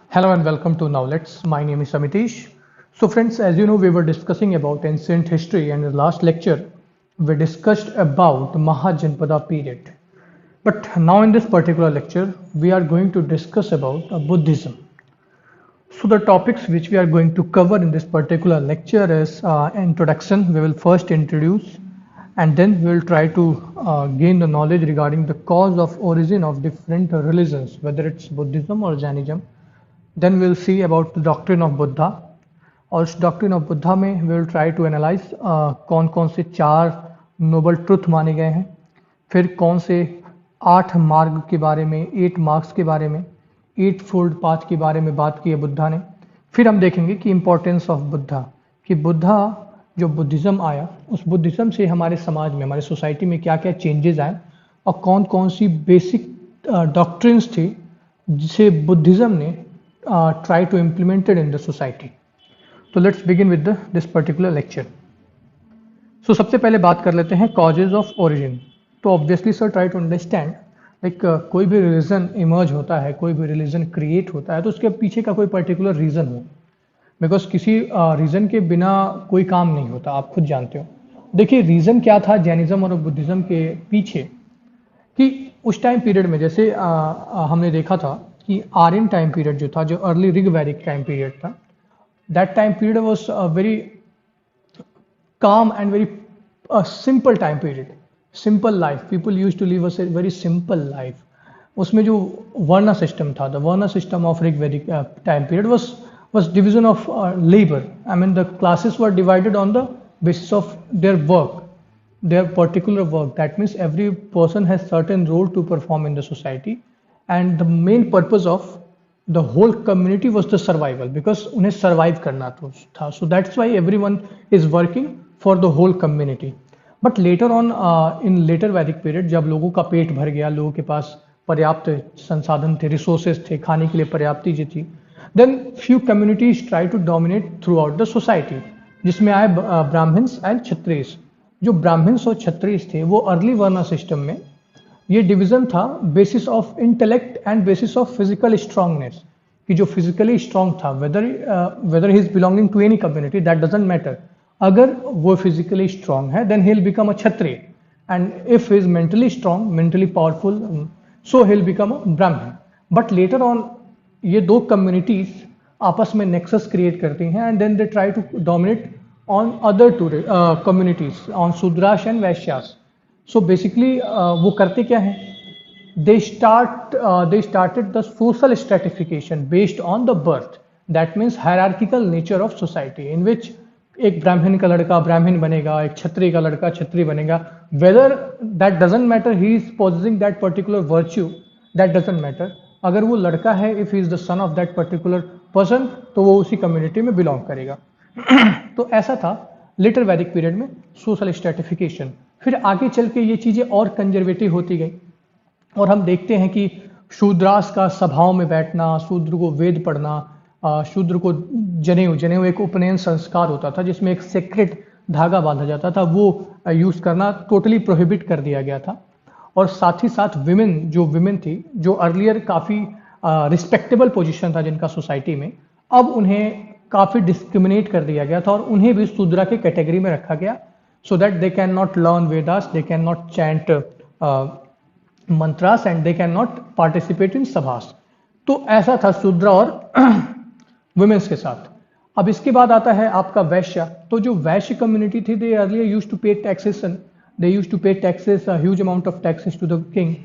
Hello and welcome to Nowlets. My name is Amitish. So friends, as you know, we were discussing about ancient history, and in the last lecture we discussed about Mahajanpada period. But now in this particular lecture we are going to discuss about Buddhism. So the topics which we are going to cover in this particular lecture is introduction. We will first introduce and then we will try to gain the knowledge regarding the cause of origin of different religions, whether it's Buddhism or Jainism. Then we'll see about the doctrine of Buddha और उस doctrine of Buddha में we will try to analyse कौन कौन से 4 Nobel truth माने गए हैं, फिर कौन से 8 मार्ग के बारे में, 8 मार्क्स के बारे में, 8 फोल्ड पाथ के बारे में बात की है बुद्धा ने। फिर हम देखेंगे कि इम्पोर्टेंस ऑफ बुद्धा, कि बुद्धा जो बुद्धिज़्म आया उस बुद्धिज़्म से हमारे समाज में, हमारे सोसाइटी में क्या क्या चेंजेस आए और कौन कौन सी बेसिक डॉक्ट्रिन्स थी जिसे बुद्धिज़्म ने try to implement it in the society. So let's begin with this particular lecture. So सबसे पहले बात कर लेते हैं causes of origin. तो obviously sir try to understand like कोई भी religion emerge होता है, कोई भी religion create होता है तो उसके पीछे का कोई particular reason हो, बिकॉज किसी रीज़न के बिना कोई काम नहीं होता, आप खुद जानते हो। देखिए रीज़न क्या था जैनिज्म और बुद्धिज़्म के पीछे, कि उस टाइम पीरियड में जैसे हमने देखा था कि आर्यन टाइम पीरियड जो था, जो early Rig Vedic time period था, that time period was very calm and very simple time period, simple life. People used to live a very simple life. उसमें जो वर्ना सिस्टम था, the varna system of Rig Vedic time period was division of labor. I mean the classes were divided on the basis of their work, their particular work. That means every person has certain role to perform in the society, and the main purpose of the whole community was the survival, because उन्हें survive करना था. So that's why everyone is working for the whole community. But later on in later Vedic period, जब लोगों का पेट भर गया, लोगों के पास पर्याप्त संसाधन थे, रिसोर्सेज थे, खाने के लिए पर्याप्त चीजें थी, then few communities try to dominate throughout the society, जिसमें आए ब्राह्मण्स एंड क्षत्रियस। जो ब्राह्मण्स और क्षत्रियस थे वो अर्ली वर्ना सिस्टम में ये डिवीजन था basis of intellect and basis of physical strongness, कि जो फिजिकली स्ट्रांग था, whether he is belonging to any community that doesn't matter, अगर वो फिजिकली स्ट्रांग है then he will become a Kshatriya, and if he is mentally strong, mentally powerful, so he will become a Brahmin. But later on ये दो communities आपस में nexus create करती हैं and then they try to dominate on other two communities, on Shudras and Vaishyas. So basically वो करते क्या हैं, they started the social stratification based on the birth, that means hierarchical nature of society, in which एक ब्राह्मण का लड़का ब्राह्मण बनेगा, एक क्षत्रिय का लड़का क्षत्रिय बनेगा, whether that doesn't matter he is possessing that particular virtue, that doesn't matter। अगर वो लड़का है, if he is the son of that particular person, तो वो उसी कम्युनिटी में बिलोंग करेगा। तो ऐसा था लेटर वैदिक पीरियड में सोशल स्ट्रेटिफिकेशन। फिर आगे चल के ये चीज़ें और कंजर्वेटिव होती गई और हम देखते हैं कि शूद्रास का सभाओं में बैठना, शूद्र को वेद पढ़ना, शूद्र को जनेऊ एक उपनयन संस्कार होता था जिसमें एक सेक्रेट धागा बांधा जाता था, वो यूज़ करना टोटली प्रोहिबिट कर दिया गया था। और साथ ही साथ विमेन थी, जो अर्लियर काफ़ी रिस्पेक्टेबल पोजीशन था जिनका सोसाइटी में, अब उन्हें काफ़ी डिस्क्रिमिनेट कर दिया गया था और उन्हें भी शूद्रा के कैटेगरी में रखा गया, so that they can not learn Vedas, they can not chant mantras and they can not participate in sabhas. तो ऐसा था शूद्रा और वुमेन्स के साथ। अब इसके बाद आता है आपका वैश्य। तो जो वैश्य कम्युनिटी थी, they earlier used to pay taxation, they used to pay taxes, huge amount of taxes to the king.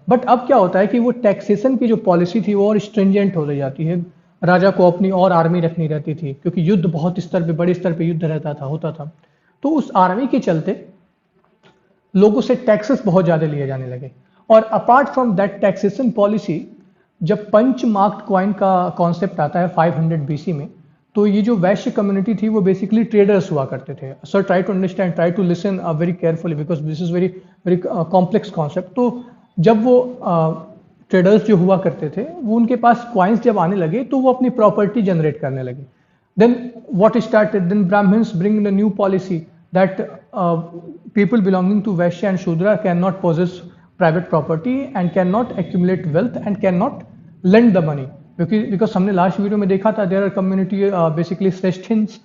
But अब क्या होता है कि वो टैक्सेशन की जो पॉलिसी थी वो और स्ट्रिंजेंट हो जाती है, राजा को अपनी और आर्मी रखनी रहती थी क्योंकि युद्ध बहुत स्तर पे, बड़े स्तर पे युद्ध होता था। तो उस आर्मी के चलते लोगों से टैक्सेस बहुत ज़्यादा लिए जाने लगे। और apart from that taxation policy, जब पंच मार्क्ड कॉइन का कॉन्सेप्ट आता है 500 बीसी में, तो ये जो वैश्य कम्युनिटी थी वो बेसिकली ट्रेडर्स हुआ करते थे। Sir try to understand, try to listen very carefully because this is very very complex concept. तो जब वो ट्रेडर्स जो हुआ करते थे, वो उनके पास कॉइन्स जब आने लगे तो वो अपनी प्रॉपर्टी जनरेट करने लगे। Then what started, then Brahmins bring the new policy that people belonging to Vaishya and Shudra cannot possess private property and cannot accumulate wealth and cannot lend the money, because हमने last video में देखा था there are community basically shreshthins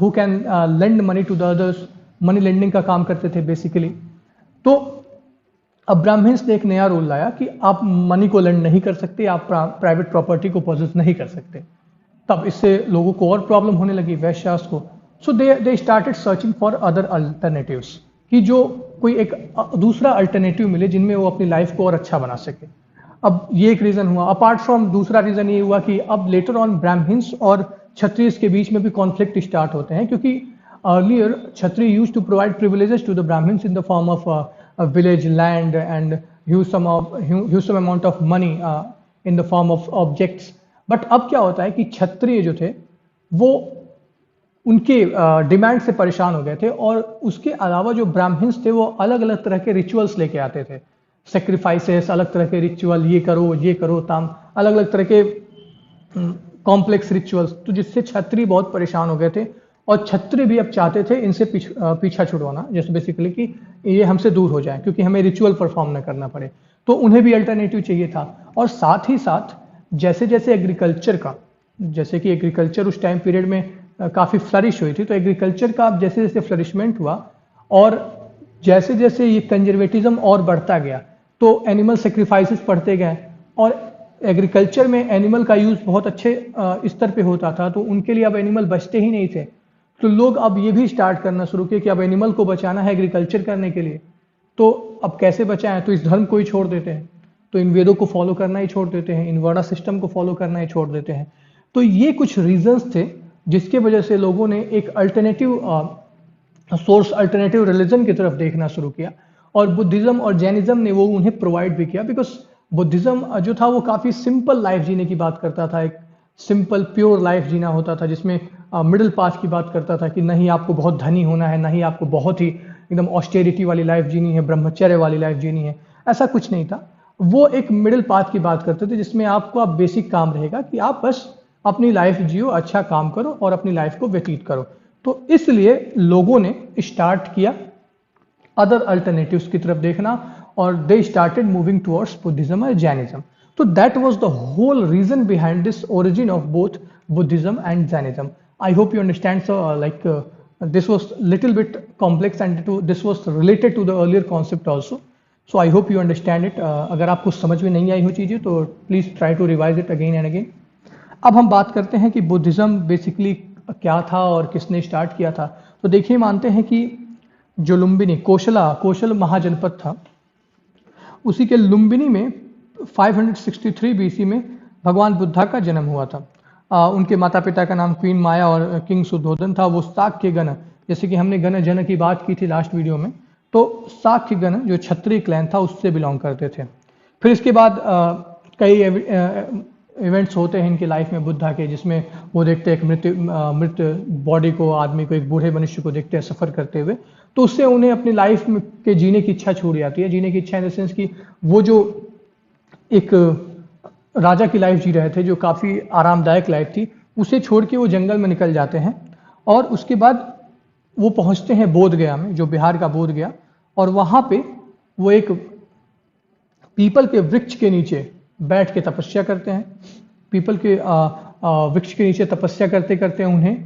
who can lend money to the others, money lending का काम करते थे basically. तो अब ब्राह्मण्स ने एक नया रूल लाया कि आप मनी को लेंड नहीं कर सकते, आप प्राइवेट प्रॉपर्टी को पोजेस नहीं कर सकते। तब इससे लोगों को और प्रॉब्लम होने लगी, वैश्यास को। So they started searching for other alternatives, कि जो कोई एक दूसरा अल्टरनेटिव मिले जिनमें वो अपनी लाइफ को और अच्छा बना सके। अब ये एक रीजन हुआ। अपार्ट फ्रॉम दूसरा रीजन ये हुआ कि अब लेटर ऑन ब्राह्मण्स और क्षत्रियस के बीच में भी कॉन्फ्लिक्ट स्टार्ट होते हैं, क्योंकि earlier Kshatriya used to provide privileges to the Brahmins in the form of village land and huge some amount of money in the form of objects। But अब क्या होता है कि क्षत्रिय जो थे वो उनके डिमांड से परेशान हो गए थे, और उसके अलावा जो ब्राह्मण्स थे वो अलग अलग तरह के रिचुअल्स लेके आते थे, सेक्रीफाइसेस, अलग तरह के रिचुअल, ये करो ताम, अलग अलग तरह के कॉम्प्लेक्स रिचुअल्स, तो जिससे क्षत्रिय बहुत परेशान हो गए थे। और क्षत्रिय भी अब चाहते थे इनसे पीछा छुड़वाना, जैसे बेसिकली कि ये हमसे दूर हो जाए क्योंकि हमें रिचुअल परफॉर्म न करना पड़े। तो उन्हें भी अल्टरनेटिव चाहिए था। और साथ ही साथ जैसे जैसे एग्रीकल्चर का, जैसे कि एग्रीकल्चर उस टाइम पीरियड में काफ़ी फ्लरिश हुई थी, तो एग्रीकल्चर का जैसे जैसे फ्लरिशमेंट हुआ और जैसे जैसे ये कंजर्वेटिज्म और बढ़ता गया, तो एनिमल सेक्रीफाइसेस बढ़ते गए। और एग्रीकल्चर में एनिमल का यूज़ बहुत अच्छे स्तर पे होता था, तो उनके लिए अब एनिमल बचते ही नहीं थे। तो लोग अब ये भी स्टार्ट करना शुरू किए कि अब एनिमल को बचाना है एग्रीकल्चर करने के लिए। तो अब कैसे बचाएं? तो इस धर्म को ही छोड़ देते हैं, तो इन वेदों को फॉलो करना ही छोड़ देते हैं, इन वर्णा सिस्टम को फॉलो करना ही छोड़ देते हैं। तो ये कुछ रीजंस थे जिसके वजह से लोगों ने एक अल्टरनेटिव सोर्स, अल्टरनेटिव रिलीजन की तरफ देखना शुरू किया। और बुद्धिज्म और जैनिज्म ने वो उन्हें प्रोवाइड भी किया, बिकॉज बुद्धिज्म जो था वो काफ़ी सिंपल लाइफ जीने की बात करता था, एक सिंपल प्योर लाइफ जीना होता था, जिसमें मिडिल पाथ की बात करता था कि नहीं आपको बहुत धनी होना है, नहीं आपको बहुत ही एकदम ऑस्टेरिटी वाली लाइफ जीनी है, ब्रह्मचर्य वाली लाइफ जीनी है, ऐसा कुछ नहीं था। वो एक मिडिल पाथ की बात करते थे जिसमें आपको अब बेसिक काम रहेगा कि आप बस अपनी लाइफ जियो, अच्छा काम करो और अपनी लाइफ को व्यतीत करो। तो इसलिए लोगों ने स्टार्ट किया अदर अल्टरनेटिव्स की तरफ देखना, और they started moving towards Buddhism और Jainism. So that was the whole reason behind this origin of both Buddhism and Jainism. I hope you understand. So this was little bit complex and this was related to the earlier concept also. So I hope you understand it. अगर आपको समझ में नहीं आई हो चीज़ें तो please try to revise it again and again. अब हम बात करते हैं कि बुद्धिज्म बेसिकली क्या था और किसने स्टार्ट किया था। तो देखिए, मानते हैं कि जो लुम्बिनी कौशल महाजनपद था, उसी के लुम्बिनी में 563 बीसी में भगवान बुद्धा का जन्म हुआ था। उनके माता पिता का नाम क्वीन माया और किंग सुद्धोधन था। वो शाक्य गण, जैसे कि हमने गण जन की बात की थी लास्ट वीडियो में, तो शाक्य गण जो क्षत्रिय क्लैन था उससे बिलोंग करते थे। फिर इसके बाद कई इवेंट्स होते हैं इनकी लाइफ में बुद्धा के, जिसमें वो देखते हैं एक मृत बॉडी को, आदमी को, एक बूढ़े मनुष्य को देखते हैं सफ़र करते हुए, तो उससे उन्हें अपनी लाइफ के जीने की इच्छा छूट जाती है। जीने की इच्छा इन द सेंस कि वो जो एक राजा की लाइफ जी रहे थे, जो काफ़ी आरामदायक लाइफ थी, उसे छोड़ के वो जंगल में निकल जाते हैं। और उसके बाद वो पहुंचते हैं बोध गया में, जो बिहार का बोध गया, और वहाँ पे वो एक पीपल के वृक्ष के नीचे बैठ के तपस्या करते हैं। पीपल के वृक्ष के नीचे तपस्या करते करते उन्हें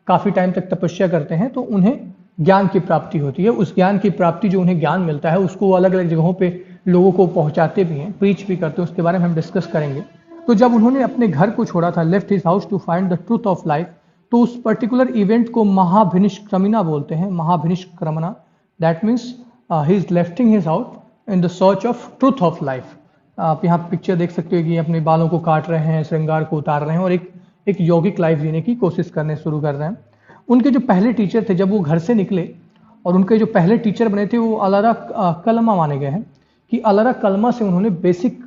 काफ़ी टाइम तक तपस्या करते हैं, तो उन्हें ज्ञान की प्राप्ति होती है। उस ज्ञान की प्राप्ति, जो उन्हें ज्ञान मिलता है, उसको अलग अलग जगहों पे लोगों को पहुंचाते भी हैं, प्रीच भी करते हैं, उसके बारे में हम डिस्कस करेंगे। तो जब उन्होंने अपने घर को छोड़ा था, left his house to find the truth of life, तो उस पर्टिकुलर इवेंट को महाभिनिष्क्रमणा बोलते हैं, Mahabhinishkramana. That means he is lefting his house in the search of truth of life. आप यहाँ पिक्चर देख सकते हो कि अपने बालों को काट रहे हैं, श्रृंगार को उतार रहे हैं और एक यौगिक लाइफ जीने की कोशिश करने शुरू कर रहे हैं। उनके जो पहले टीचर थे, जब वो घर से निकले और उनके जो पहले टीचर बने थे, वो अलारा कलमा माने गए हैं, कि अलारा कलमा से उन्होंने बेसिक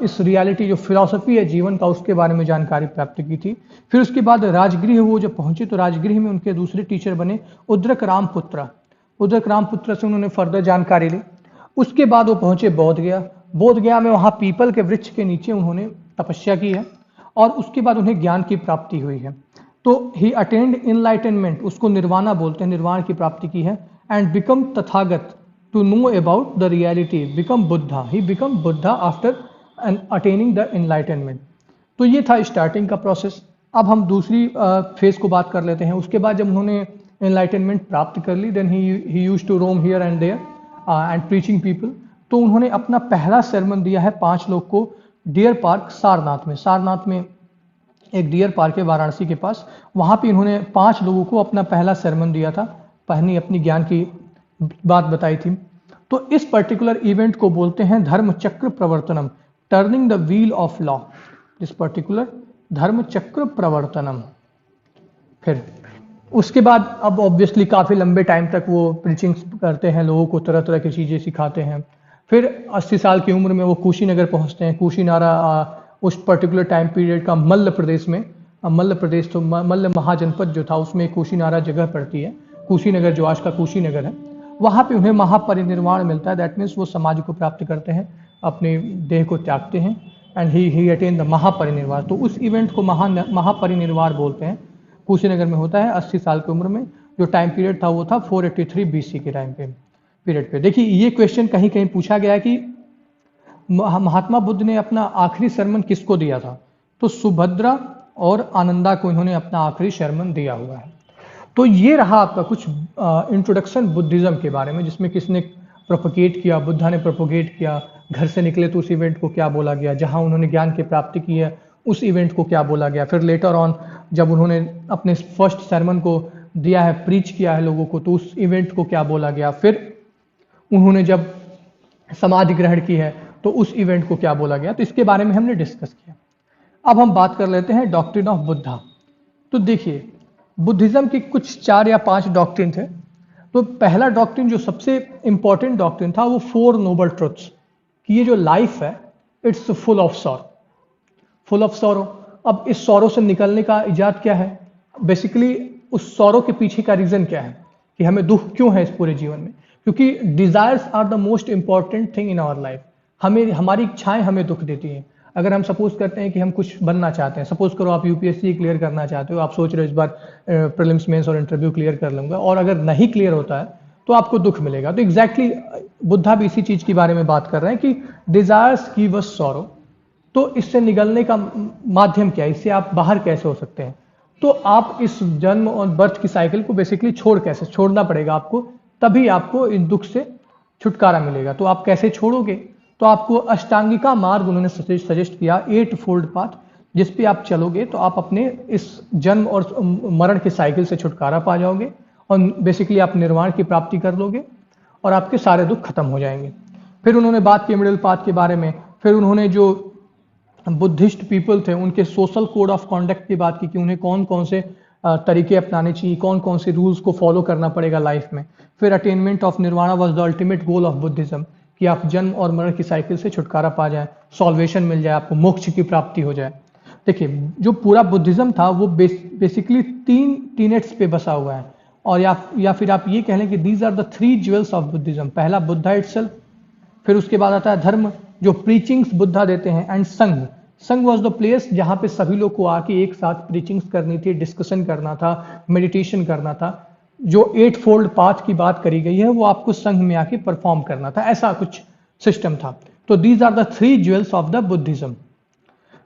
इस रियलिटी जो फिलॉसफी है जीवन का, उसके बारे में जानकारी प्राप्त की थी। फिर उसके बाद राजगृह वो जब पहुंचे, तो राजगृह में उनके दूसरे टीचर बने उद्रक रामपुत्र। उद्रक रामपुत्र से उन्होंने फर्दर जानकारी ली। उसके बाद वो पहुंचे बोध गया। बोध गया में वहाँ पीपल के वृक्ष के नीचे उन्होंने तपस्या की है, और उसके बाद उन्हें ज्ञान की प्राप्ति हुई है। तो ही अटेंड इनलाइटनमेंट, उसको निर्वाणा बोलते हैं, निर्वाण की प्राप्ति की है। And become Tathagata, to know about the reality, become Buddha, he become Buddha after attaining the enlightenment। तो ये था स्टार्टिंग का प्रोसेस। अब हम दूसरी फेज को बात कर लेते हैं। उसके बाद जब उन्होंने एनलाइटनमेंट प्राप्त कर ली, then he used to roam here and there and preaching people. तो उन्होंने अपना पहला sermon दिया है 5 लोग को डियर पार्क सारनाथ में। सारनाथ में एक डियर पार्क है वाराणसी के पास, वहां पे इन्होंने 5 लोगों को अपना पहला sermon दिया था, पहली अपनी ज्ञान की बात बताई थी। तो इस पर्टिकुलर इवेंट को बोलते हैं Dharma Chakra Pravartanam, turning the wheel of law. इस पर्टिकुलर धर्म चक्र प्रवर्तनम। फिर उसके बाद अब ऑब्वियसली काफ़ी लंबे टाइम तक वो प्रीचिंग्स करते हैं, लोगों को तरह तरह की चीज़ें सिखाते हैं। फिर 80 साल की उम्र में वो कुशीनगर पहुंचते हैं। कुशीनारा उस पर्टिकुलर टाइम पीरियड का मल्ल प्रदेश में, मल्ल प्रदेश तो मल्ल महाजनपद जो था उसमें कुशीनारा जगह पड़ती है। कुशीनगर जो आज का कुशीनगर है, वहाँ पे उन्हें महापरिनिर्वाण मिलता है। दैट मीन्स वो समाधि को प्राप्त करते हैं, अपने देह को त्यागते हैं एंड ही अटेन द महापरिनिर्वाण। तो उस इवेंट को महापरिनिर्वाण बोलते हैं। कुशीनगर में होता है 80 साल की उम्र में। जो टाइम पीरियड था वो था 483 BC के टाइम पे पीरियड पे। देखिए ये क्वेश्चन कहीं कहीं पूछा गया कि महात्मा बुद्ध ने अपना आखिरी sermon किसको दिया था, तो सुभद्रा और आनंदा को इन्होंने अपना आखिरी sermon दिया हुआ है। तो ये रहा आपका कुछ इंट्रोडक्शन बुद्धिज्म के बारे में, जिसमें किसने प्रोपोगेट किया, बुद्धा ने प्रोपोगेट किया। घर से निकले तो उस इवेंट को क्या बोला गया, जहां उन्होंने ज्ञान की प्राप्ति की है उस इवेंट को क्या बोला गया। फिर लेटर ऑन जब उन्होंने अपने फर्स्ट sermon को दिया है, प्रीच किया है लोगों को, तो उस इवेंट को क्या बोला गया। फिर उन्होंने जब समाधि ग्रहण की है तो उस इवेंट को क्या बोला गया। तो इसके बारे में हमने डिस्कस किया। अब हम बात कर लेते हैं डॉक्ट्रिन ऑफ बुद्धा। तो देखिए बुद्धिज्म की कुछ 4 या 5 डॉक्ट्रिन थे। तो पहला डॉक्ट्रिन जो सबसे इंपॉर्टेंट डॉक्ट्रिन था वो 4 नोबल ट्रुथ्स, कि ये जो लाइफ है it's full of sorrow, full of sorrow. अब इस सॉरो से निकलने का इजाद क्या है, बेसिकली उस सॉरो के पीछे का रीजन क्या है कि हमें दुख क्यों है इस पूरे जीवन में। क्योंकि desires are the most important thing in our life. हमें हमारी इच्छाएं हमें दुख देती हैं। अगर हम सपोज करते हैं कि हम कुछ बनना चाहते हैं, सपोज करो आप यूपीएससी क्लियर करना चाहते हो, आप सोच रहे हो इस बार प्रीलिम्स मेंस और इंटरव्यू क्लियर कर लूंगा, और अगर नहीं क्लियर होता है तो आपको दुख मिलेगा। तो एग्जैक्टली बुद्धा भी इसी चीज के बारे में बात कर रहे हैं कि डिजायर्स गिव अस सॉरो। तो इससे निकलने का माध्यम क्या है, इससे आप बाहर कैसे हो सकते हैं। तो आप इस जन्म और बर्थ की साइकिल को बेसिकली कैसे छोड़ना पड़ेगा आपको, तभी आपको इस दुख से छुटकारा मिलेगा। तो आप कैसे छोड़ोगे, तो आपको अष्टांगिका मार्ग उन्होंने सजेस्ट किया, 8 फोल्ड पाथ, जिस पे आप चलोगे तो आप अपने इस जन्म और मरण की साइकिल से छुटकारा पा जाओगे और बेसिकली आप निर्वाण की प्राप्ति कर लोगे और आपके सारे दुख खत्म हो जाएंगे। फिर उन्होंने बात की मिडिल पाथ के बारे में। फिर उन्होंने जो बुद्धिस्ट पीपल थे उनके सोशल कोड ऑफ कॉन्डक्ट की बात की कि उन्हें कौन कौन से तरीके अपनाने चाहिए, कौन कौन से रूल्स को फॉलो करना पड़ेगा लाइफ में। फिर attainment of nirvana was the ultimate goal of Buddhism, कि आप जन्म और मरण की साइकिल से छुटकारा पा जाए, सॉल्वेशन मिल जाए, आपको मोक्ष की प्राप्ति हो जाए। देखिए जो पूरा बुद्धिज्म था वो बेसिकली 3 टीनेट्स पे बसा हुआ है, और या फिर आप ये कह लें कि these are the 3 jewels of Buddhism. पहला बुद्धा इटसेल्फ, फिर उसके बाद आता है धर्म जो प्रीचिंग्स बुद्धा देते हैं, एंड संघ। संघ वॉज द प्लेस जहां पे सभी लोग को आके एक साथ प्रीचिंग्स करनी थी, डिस्कशन करना था, मेडिटेशन करना था। जो 8 फोल्ड पाथ की बात करी गई है वो आपको संघ में आके परफॉर्म करना था, ऐसा कुछ सिस्टम था। तो these are the 3 jewels of the Buddhism.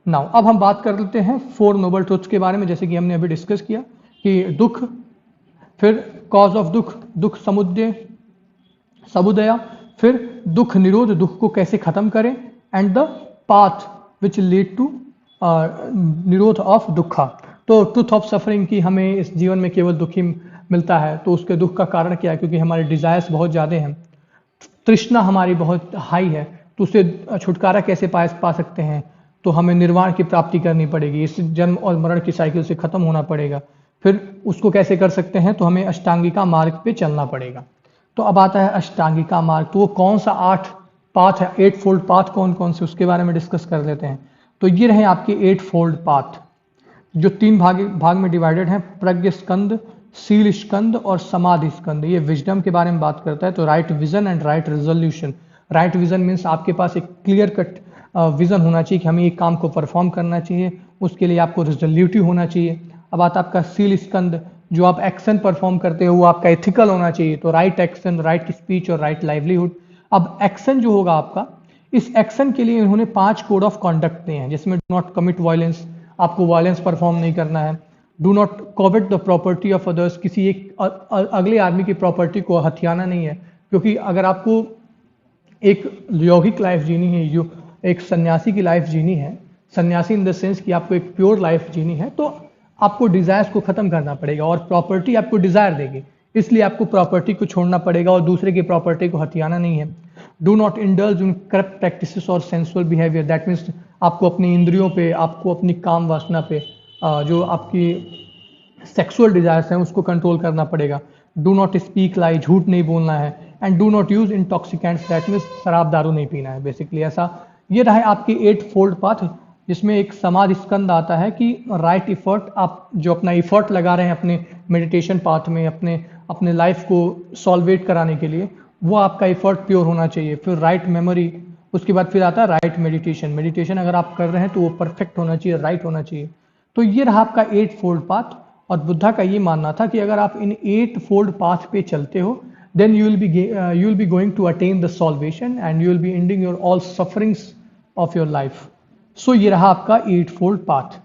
Now अब हम बात कर लेते हैं 4 नोबल ट्रुथ्स के बारे में, जैसे कि हमने अभी डिस्कस किया कि दुख, फिर कॉज ऑफ दुख, दुख समुदय, फिर दुख निरोध, दुख को कैसे खत्म करें, and the path which lead to Nirodha of dukkha. तो ट्रुथ ऑफ सफरिंग की हमें इस जीवन में केवल दुख ही मिलता है, तो उसके दुख का कारण क्या है, क्योंकि हमारे डिजायर्स बहुत ज़्यादा हैं, तृष्णा हमारी बहुत हाई है। तो उससे छुटकारा कैसे पा सकते हैं, तो हमें निर्वाण की प्राप्ति करनी पड़ेगी, इस जन्म और मरण की साइकिल से खत्म होना पड़ेगा। फिर उसको कैसे कर सकते हैं, तो हमें अष्टांगिका मार्ग पे चलना पड़ेगा। तो अब आता है अष्टांगिका मार्ग, तो वो कौन सा 8 पाथ है, 8 फोल्ड पाथ कौन कौन से, उसके बारे में डिस्कस कर लेते हैं। तो ये रहे आपके 8 फोल्ड पाथ, जो 3 भाग में डिवाइडेड हैं, प्रज्ञ स्कंद, सील स्कंद और समाधि स्कंद। ये विजडम के बारे में बात करता है। तो right vision and right resolution. Right vision means आपके पास एक क्लियर कट विजन होना चाहिए कि हमें एक काम को परफॉर्म करना चाहिए, उसके लिए आपको रिजोल्यूटिव होना चाहिए। अब आता आपका सील स्कंद, जो आप एक्शन परफॉर्म करते हो वो आपका एथिकल होना चाहिए। तो राइट एक्शन, राइट स्पीच और राइट लाइवलीहुड। अब एक्शन जो होगा आपका, इस एक्शन के लिए इन्होंने 5 कोड ऑफ कंडक्ट दिए हैं, जिसमें डू नॉट कमिट वायलेंस, आपको वायलेंस परफॉर्म नहीं करना है। Do not covet the property of others, किसी एक अगले आदमी की प्रॉपर्टी को हथियाना नहीं है, क्योंकि अगर आपको एक यौगिक लाइफ जीनी है, जो एक सन्यासी की लाइफ जीनी है, सन्यासी इन द सेंस कि आपको एक प्योर लाइफ जीनी है, तो आपको डिजायर्स को खत्म करना पड़ेगा, और प्रॉपर्टी आपको डिजायर देगी, इसलिए आपको प्रॉपर्टी को छोड़ना पड़ेगा और दूसरे की प्रॉपर्टी को हथियाना नहीं है। Do not indulge in corrupt practices और सेंसुअल बिहेवियर, दैट मीन्स आपको अपनी इंद्रियों पे, आपको अपनी काम वासना पे, जो आपकी सेक्सुअल डिजायर्स हैं उसको कंट्रोल करना पड़ेगा। डू नॉट स्पीक लाई, झूठ नहीं बोलना है। And do not use intoxicants, that means शराब दारू नहीं पीना है बेसिकली। ऐसा ये रहा आपके 8 फोल्ड पाथ, जिसमें एक समाज स्कंद आता है कि राइट इफर्ट, आप जो अपना इफर्ट लगा रहे हैं अपने मेडिटेशन पाथ में, अपने लाइफ को सॉल्वेट कराने के लिए, वो आपका इफर्ट प्योर होना चाहिए। फिर राइट मेमोरी, उसके बाद फिर आता है राइट मेडिटेशन। मेडिटेशन अगर आप कर रहे हैं तो वो परफेक्ट होना चाहिए, राइट होना चाहिए। तो ये रहा आपका 8 फोल्ड पाथ। और बुद्धा का ये मानना था कि अगर आप इन 8 फोल्ड पाथ पे चलते हो, then you will be going to attain the salvation and you will be ending your all sufferings of your life. So ये रहा आपका 8 fold path।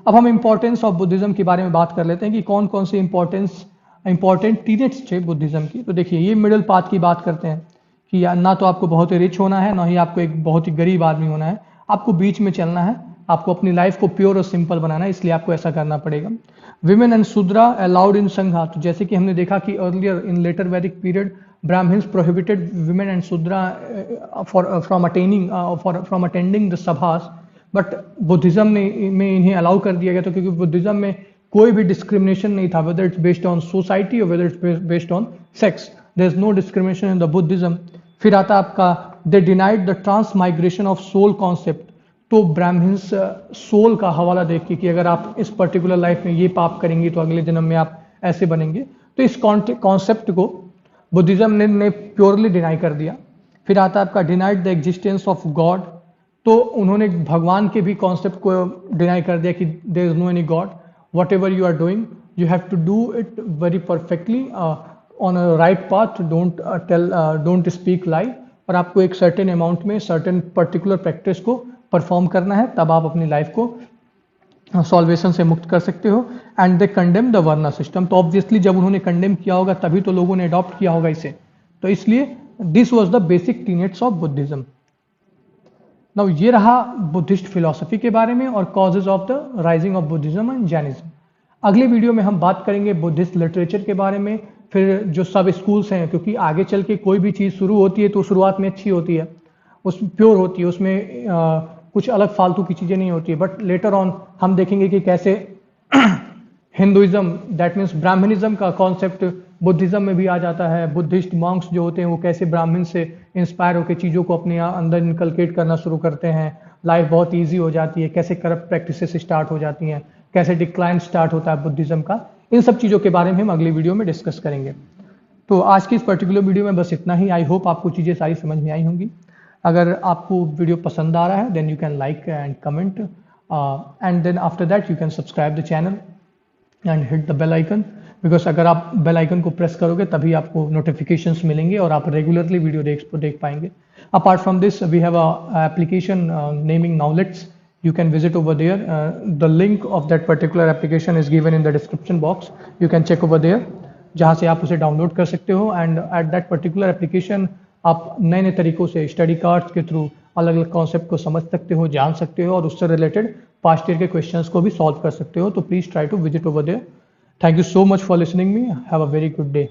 अब हम इंपॉर्टेंस ऑफ बुद्धिज्म के बारे में बात कर लेते हैं कि कौन कौन से इंपॉर्टेंट टीनेट्स थे बुद्धिज्म की। तो देखिए, ये मिडिल पाथ की बात करते हैं कि ना तो आपको बहुत ही रिच होना है, ना ही आपको एक बहुत ही गरीब आदमी होना है, आपको बीच में चलना है, आपको अपनी लाइफ को प्योर और सिंपल बनाना है, इसलिए आपको ऐसा करना पड़ेगा। Women and Shudra allowed in Sangha, तो जैसे कि हमने देखा कि earlier in later Vedic period Brahmins prohibited women and Shudra from attending the sabhas, but Buddhism में इन्हें अलाउ कर दिया गया था, क्योंकि बुद्धिज्म में कोई भी डिस्क्रिमिनेशन नहीं था, whether it's based on society और whether it's based on sex, there is no discrimination in the Buddhism. फिर आता आपका they denied the transmigration of soul concept, तो ब्राह्मण्स सोल का हवाला देख के कि अगर आप इस पर्टिकुलर लाइफ में ये पाप करेंगे तो अगले जन्म में आप ऐसे बनेंगे, तो इस कॉन्सेप्ट को बुद्धिज्म ने प्योरली डिनाई कर दिया। फिर आता है आपका denied the existence of God, तो उन्होंने भगवान के भी कॉन्सेप्ट को डिनाई कर दिया कि there is no any God, whatever you are doing you have to do it very perfectly on a right path, don't speak lie, और आपको एक सर्टेन अमाउंट में सर्टेन पर्टिकुलर प्रैक्टिस को perform करना है, तब आप अपनी लाइफ को सॉल्वेशन से मुक्त कर सकते हो। And they condemn the varna system, तो ऑब्वियसली जब उन्होंने कंडेम किया होगा तभी तो लोगों ने अडॉप्ट किया होगा इसे, तो इसलिए this was the basic tenets of Buddhism. Now ये रहा बुद्धिस्ट फिलॉसफी के बारे में और causes of the rising of Buddhism and Jainism. अगले वीडियो में हम बात करेंगे बुद्धिस्ट लिटरेचर के बारे में, फिर जो सब स्कूल्स हैं, क्योंकि आगे चल के कोई भी चीज़ शुरू होती है तो शुरुआत में अच्छी होती है, उस प्योर होती है, उसमें कुछ अलग फालतू की चीज़ें नहीं होती है, बट लेटर ऑन हम देखेंगे कि कैसे हिंदुइज्म, दैट मीन्स ब्राह्मणिज्म का कॉन्सेप्ट बुद्धिज्म में भी आ जाता है। बुद्धिस्ट मॉन्क्स जो होते हैं वो कैसे ब्राह्मण से इंस्पायर होकर चीज़ों को अपने अंदर इनकलकेट करना शुरू करते हैं, लाइफ बहुत ईजी हो जाती है, कैसे करप्ट प्रैक्टिसेस स्टार्ट हो जाती हैं, कैसे डिक्लाइन स्टार्ट होता है बुद्धिज्म का, इन सब चीज़ों के बारे में हम अगली वीडियो में डिस्कस करेंगे। तो आज की इस पर्टिकुलर वीडियो में बस इतना ही। आई होप आपको चीज़ें सारी समझ में आई होंगी। अगर आपको वीडियो पसंद आ रहा है then you can like and comment, and then after that you can subscribe the channel and hit the bell icon, because अगर आप बेल आइकन को प्रेस करोगे तभी आपको नोटिफिकेशंस मिलेंगे और आप रेगुलरली वीडियो देख पाएंगे। Apart from this we have a application naming नाउलेट्स, you can visit over there, the link of that particular application is given in the description box, you can check over there, जहाँ से आप उसे download कर सकते हो। And at that particular application आप नए नए तरीकों से स्टडी कार्ड्स के थ्रू अलग अलग कॉन्सेप्ट को समझ सकते हो, जान सकते हो, और उससे रिलेटेड पास्ट ईयर के क्वेश्चंस को भी सॉल्व कर सकते हो। तो please try to visit over there. Thank you so much for listening me, have a very good day.